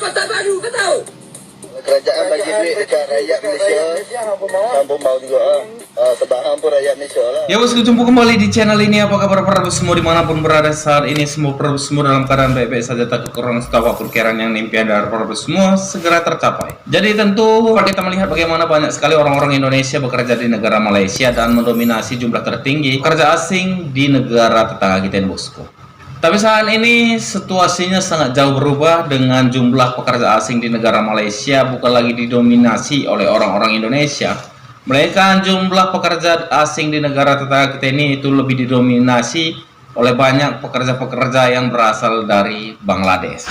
kota baru, kau tahu? Kerajaan bagi duit dekat rakyat Malaysia. Kampung mau juga. Sebahang pun rakyat Malaysia lah. Ya bosku, jumpa kembali di channel ini. Apa kabar para bos semua dimanapun berada saat ini? Semua para bos semua dalam keadaan baik-baik saja, tak kekurangan setahu apapun kiranya yang impian dari para bos semua segera tercapai. Jadi tentu kita melihat bagaimana banyak sekali orang-orang Indonesia bekerja di negara Malaysia dan mendominasi jumlah tertinggi pekerja asing di negara tetangga kita ini bosku. Tapi saat ini situasinya sangat jauh berubah dengan jumlah pekerja asing di negara Malaysia bukan lagi didominasi oleh orang-orang Indonesia. Melainkan jumlah pekerja asing di negara tetangga kita ini itu lebih didominasi oleh banyak pekerja-pekerja yang berasal dari Bangladesh.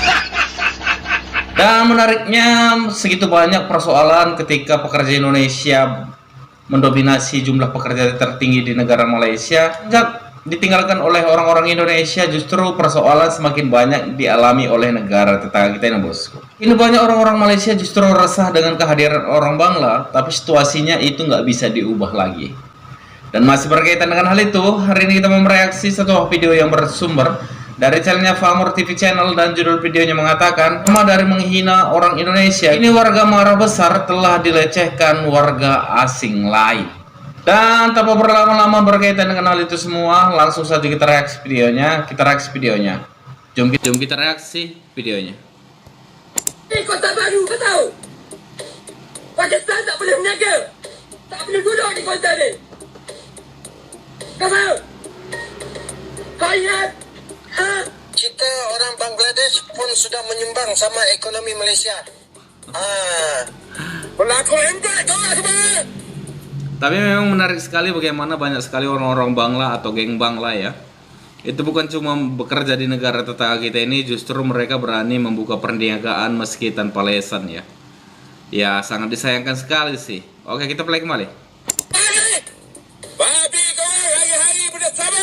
Dan menariknya segitu banyak persoalan ketika pekerja Indonesia mendominasi jumlah pekerja tertinggi di negara Malaysia. Ditinggalkan oleh orang-orang Indonesia, justru persoalan semakin banyak dialami oleh negara tetangga kita ini bosku. Ini banyak orang-orang Malaysia justru resah dengan kehadiran orang Bangla, tapi situasinya itu nggak bisa diubah lagi. Dan masih berkaitan dengan hal itu, hari ini kita mau mereaksi satu video yang bersumber dari channelnya Famur TV Channel, dan judul videonya mengatakan sama dari menghina orang Indonesia, ini warga marah besar telah dilecehkan warga asing lain. Dan tanpa berlama-lama berkaitan dengan hal itu semua, langsung saja kita reaksi videonya. Jom kita reaksi videonya. Ini kota baru, kau tahu? Pakistan tak boleh berniaga, tak boleh duduk di kota ni. Kau tahu? Kau ingat? Kita orang Bangladesh pun sudah menyumbang sama ekonomi Malaysia. Berlaku hebat kau lah semua. Tapi memang menarik sekali bagaimana banyak sekali orang-orang Bangla atau geng Bangla ya. Itu bukan cuma bekerja di negara tetangga kita ini, justru mereka berani membuka perniagaan meski tanpa lesan ya. Ya sangat disayangkan sekali sih. Oke, kita play kembali. Babi kau hari-hari bersama.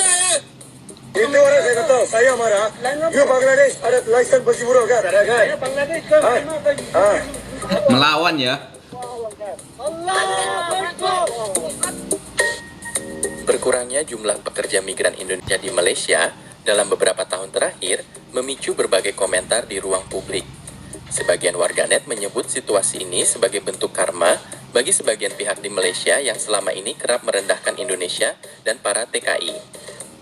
Itu orang saya kata, saya marah. You Bangladesh ada license besi buruk kan? Ada kan? Bangladesh kan? Melawan ya. Berkurangnya jumlah pekerja migran Indonesia di Malaysia dalam beberapa tahun terakhir memicu berbagai komentar di ruang publik. Sebagian warganet menyebut situasi ini sebagai bentuk karma bagi sebagian pihak di Malaysia yang selama ini kerap merendahkan Indonesia dan para TKI.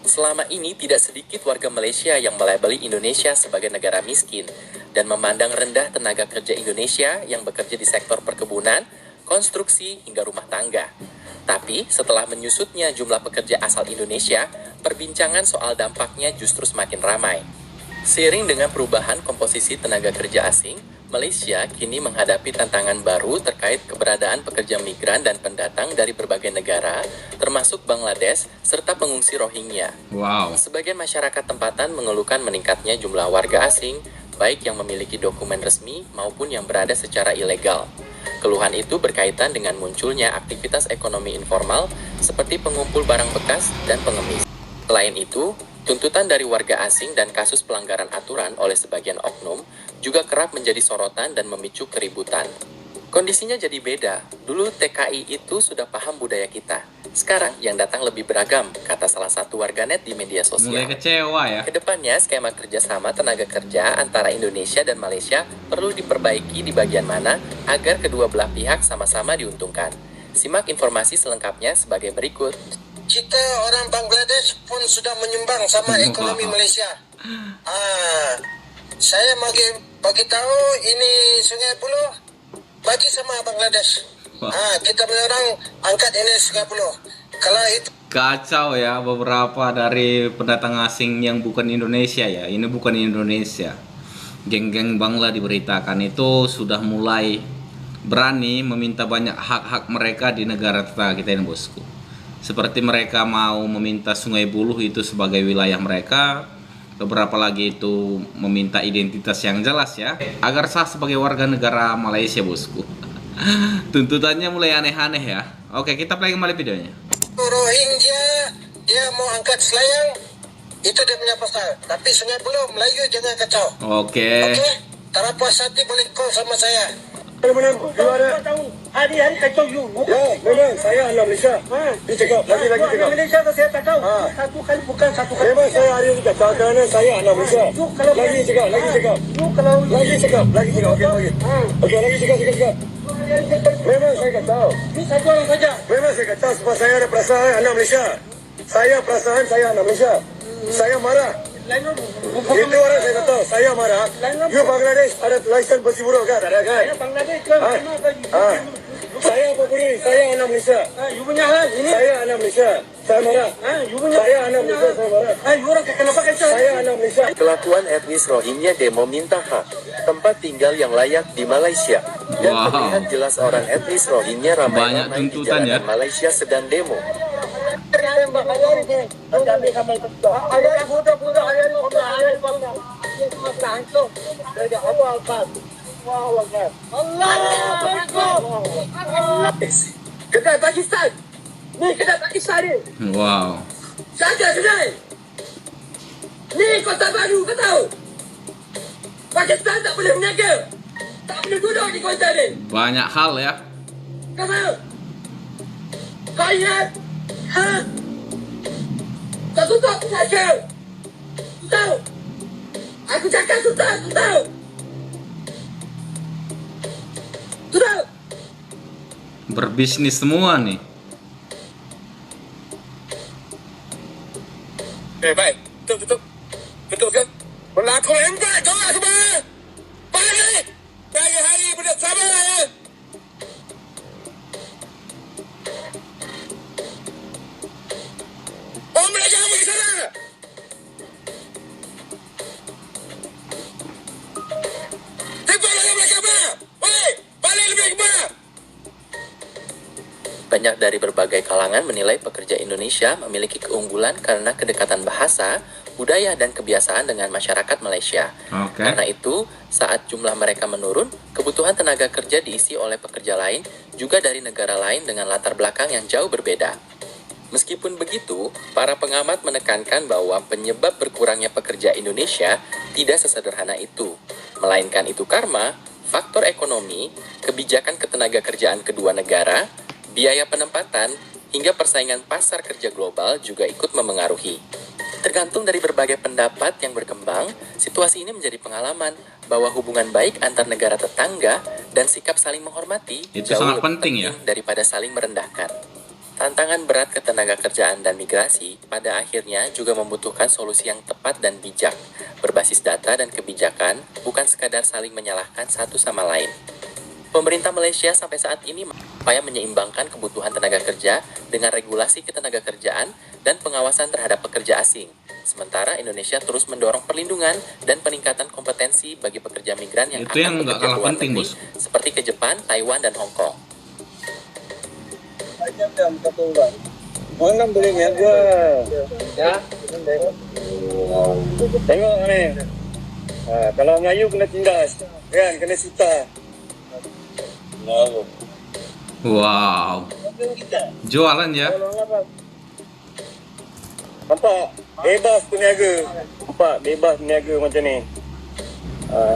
Selama ini tidak sedikit warga Malaysia yang melabeli Indonesia sebagai negara miskin dan memandang rendah tenaga kerja Indonesia yang bekerja di sektor perkebunan, konstruksi, hingga rumah tangga. Tapi setelah menyusutnya jumlah pekerja asal Indonesia, perbincangan soal dampaknya justru semakin ramai. Seiring dengan perubahan komposisi tenaga kerja asing, Malaysia kini menghadapi tantangan baru terkait keberadaan pekerja migran dan pendatang dari berbagai negara, termasuk Bangladesh serta pengungsi Rohingya. Wow. Sebagian masyarakat tempatan mengeluhkan meningkatnya jumlah warga asing, baik yang memiliki dokumen resmi maupun yang berada secara ilegal. Keluhan itu berkaitan dengan munculnya aktivitas ekonomi informal seperti pengumpul barang bekas dan pengemis. Selain itu, tuntutan dari warga asing dan kasus pelanggaran aturan oleh sebagian oknum juga kerap menjadi sorotan dan memicu keributan. Kondisinya jadi beda. Dulu TKI itu sudah paham budaya kita. Sekarang yang datang lebih beragam, kata salah satu warganet di media sosial. Mulai kecewa ya. Kedepannya, skema kerjasama tenaga kerja antara Indonesia dan Malaysia perlu diperbaiki di bagian mana agar kedua belah pihak sama-sama diuntungkan. Simak informasi selengkapnya sebagai berikut. Kita orang Bangladesh pun sudah menyumbang sama ekonomi Malaysia. Saya bagi tahu ini Sungai Buloh bagi sama Bangladesh. Kita punya orang angkat ini Sungai Buloh. Kalau itu Kacau ya, beberapa dari pendatang asing yang bukan Indonesia ya. Ini bukan Indonesia. Geng-geng Bangla diberitakan itu sudah mulai berani meminta banyak hak-hak mereka di negara tetangga kita ini bosku. Seperti mereka mau meminta Sungai Buloh itu sebagai wilayah mereka. Beberapa lagi itu meminta identitas yang jelas ya, agar sah sebagai warga negara Malaysia bosku. Tuntutannya mulai aneh-aneh ya. Oke, kita play kembali videonya. Rohingya dia mau angkat Selayang, itu dia punya pasal. Tapi Sungai Buloh Melayu jangan kacau. Oke. Tak puas hati boleh call sama saya. You ada Hari-hari kacau you. Ya, memang saya anak Malaysia. Dia cakap, lagi cakap. Malaysia tu saya tak tahu. Ha. Satu kali bukan satu kali. Memang saya hari ini cakap kerana saya anak Malaysia. Lagi cakap. You kalau Lagi cakap. Okey. Okey, lagi cakap. Memang saya kata. ni satu orang saja. Memang saya kata sebab saya ada perasaan anak Malaysia. Saya perasaan saya anak Malaysia. Saya marah. Itu orang saya kata, saya marah. You Bangladesh ada license besi buruk kan? Tak ada kan? Saya Bangladesh ke mana ke? Saya apa boleh? Saya anak Malaysia. You punya hal ini. Saya anak Malaysia. Saya marah. You punya. Saya anak Malaysia, saya marah. You orang kenapa kacau? Saya anak Malaysia. Kelakuan etnis Rohingya demo minta hak tempat tinggal yang layak di Malaysia. Dan Wow. terlihat jelas orang etnis Rohingya Banyak ramai-ramai di tuntutan ya. jalanan Malaysia sedang demo. Kedai Pakistan. Ni kedai Pakistan ni. Wow. Saja kedai. Ni Kota Baru, kau tahu? Pakistan tak boleh berniaga. Tak boleh duduk di kota ni. Banyak hal ya. Kau tahu? Kau ingat? Ha? Kau tutup saja. Kau tahu? Aku cakap tutup, kau tahu? Kau tahu? Berbisnis semua nih. Baik. Betul kan? Berlaku hebat kau lah semua. Balik. Hari-hari bersama ya. Oh, mereka pergi sana. Tiba lagi mereka mana? Balik lebih ke mana? Banyak dari berbagai kalangan menilai pekerja Indonesia memiliki keunggulan karena kedekatan bahasa, budaya, dan kebiasaan dengan masyarakat Malaysia. Oke. Karena itu, saat jumlah mereka menurun, kebutuhan tenaga kerja diisi oleh pekerja lain, juga dari negara lain dengan latar belakang yang jauh berbeda. Meskipun begitu, para pengamat menekankan bahwa penyebab berkurangnya pekerja Indonesia tidak sesederhana itu, melainkan itu karena faktor ekonomi, kebijakan ketenaga kerjaan kedua negara, biaya penempatan, hingga persaingan pasar kerja global juga ikut memengaruhi. Tergantung dari berbagai pendapat yang berkembang, situasi ini menjadi pengalaman bahwa hubungan baik antar negara tetangga dan sikap saling menghormati Itu jauh sangat lebih penting ya. daripada saling merendahkan. Tantangan berat ketenaga kerjaan dan migrasi pada akhirnya juga membutuhkan solusi yang tepat dan bijak, berbasis data dan kebijakan, bukan sekadar saling menyalahkan satu sama lain. Pemerintah Malaysia sampai saat ini upaya menyeimbangkan kebutuhan tenaga kerja dengan regulasi ketenaga kerjaan dan pengawasan terhadap pekerja asing. Sementara Indonesia terus mendorong perlindungan dan peningkatan kompetensi bagi pekerja migran yang Itu yang akan nggak bekerja kalah luar penting, negeri, Bos. seperti ke Jepang, Taiwan, dan Hong Kong. Mana boleh niaga? Ya. Tengok ni. Kalau Melayu kena tindas, kan? Kena sita. Wow. Jualan ya. Nampak? Bebas berniaga. Nampak? Bebas berniaga macam ni.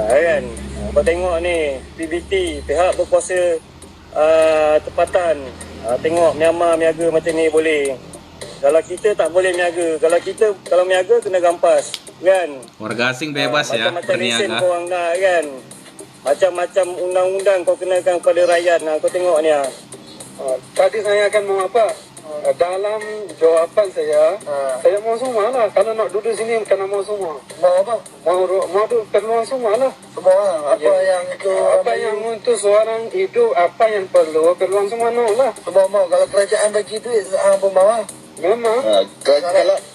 Kan? Kau tengok ni, PBT, pihak berkuasa tempatan. Tengok Myanmar berniaga macam ni boleh. Kalau kita tak boleh berniaga. Kalau berniaga kena rampas. Kan? Warga asing bebas ya Macam-macam lesen berniaga. kau orang nak kan. Macam-macam undang-undang kau kenakan kepada rakyat. Kau tengok ni. Tadi saya akan mau apa? Dalam jawapan saya mau semua lah. Kalau nak duduk sini, kena mau semua. Mau apa? Mau perlu semua lah. Semua apa yang itu Apa yang untuk seorang hidup, apa yang perlu semua no lah. semua mau. Kalau kerajaan bagi duit, hang pun mau lah. Memang.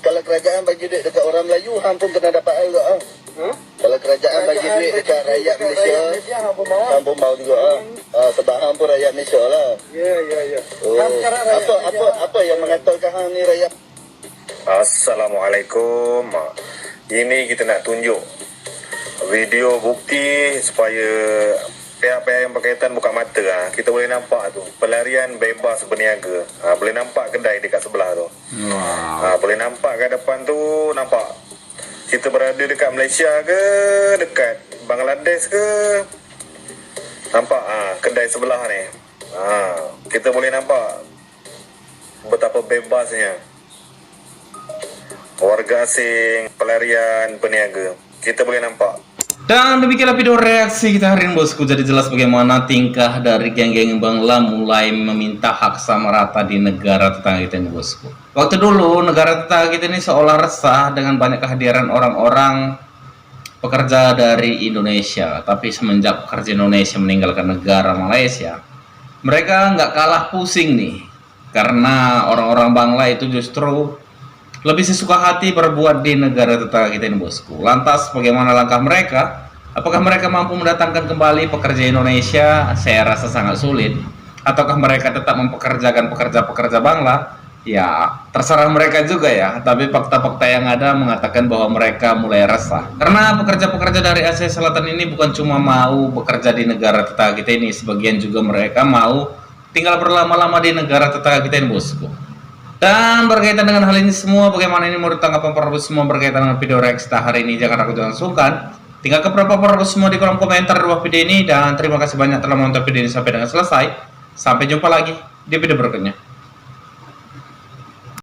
Kalau kerajaan bagi duit dekat orang Melayu, hang pun kena dapat juga. Kalau kerajaan bagi duit dekat rakyat Malaysia, hang pun mau juga. Sebab hang pun rakyat Malaysia lah. Ya. Oh, apa yang mengatakan hang ni rakyat? Assalamualaikum. Ini kita nak tunjuk video bukti supaya pihak-pihak yang berkaitan buka mata. Kita boleh nampak tu pelarian bebas berniaga. Boleh nampak kedai dekat sebelah tu. Wow. Boleh nampak kat depan tu, nampak. Kita berada dekat Malaysia ke, dekat Bangladesh ke. Nampak kedai sebelah ni. Kita boleh nampak betapa bebasnya warga asing, pelarian, peniaga. Kita boleh nampak. Dan demikianlah video reaksi kita hari ini bosku. Jadi jelas bagaimana tingkah dari geng-geng Bangla mulai meminta hak sama rata di negara tetangga kita ini bosku. Waktu dulu negara tetangga kita ini seolah resah dengan banyak kehadiran orang-orang pekerja dari Indonesia. Tapi semenjak pekerja Indonesia meninggalkan negara Malaysia, mereka nggak kalah pusing nih. Karena orang-orang Bangla itu justru lebih sesuka hati berbuat di negara tetangga kita ini bosku. Lantas bagaimana langkah mereka? Apakah mereka mampu mendatangkan kembali pekerja Indonesia? Saya rasa sangat sulit. Ataukah mereka tetap mempekerjakan pekerja-pekerja Bangla? Ya terserah mereka juga ya. Tapi fakta-fakta yang ada mengatakan bahwa mereka mulai resah. Karena pekerja-pekerja dari Asia Selatan ini bukan cuma mau bekerja di negara tetangga kita ini. Sebagian juga mereka mau tinggal berlama-lama di negara tetangga kita ini bosku. Dan berkaitan dengan hal ini semua, bagaimana ini menurut tanggapan para semua berkaitan dengan video reaksi hari ini? Jangan ragu, jangan sungkan. Tinggalkan berapa para semua di kolom komentar di bawah video ini. Dan terima kasih banyak telah menonton video ini sampai dengan selesai. Sampai jumpa lagi di video berikutnya.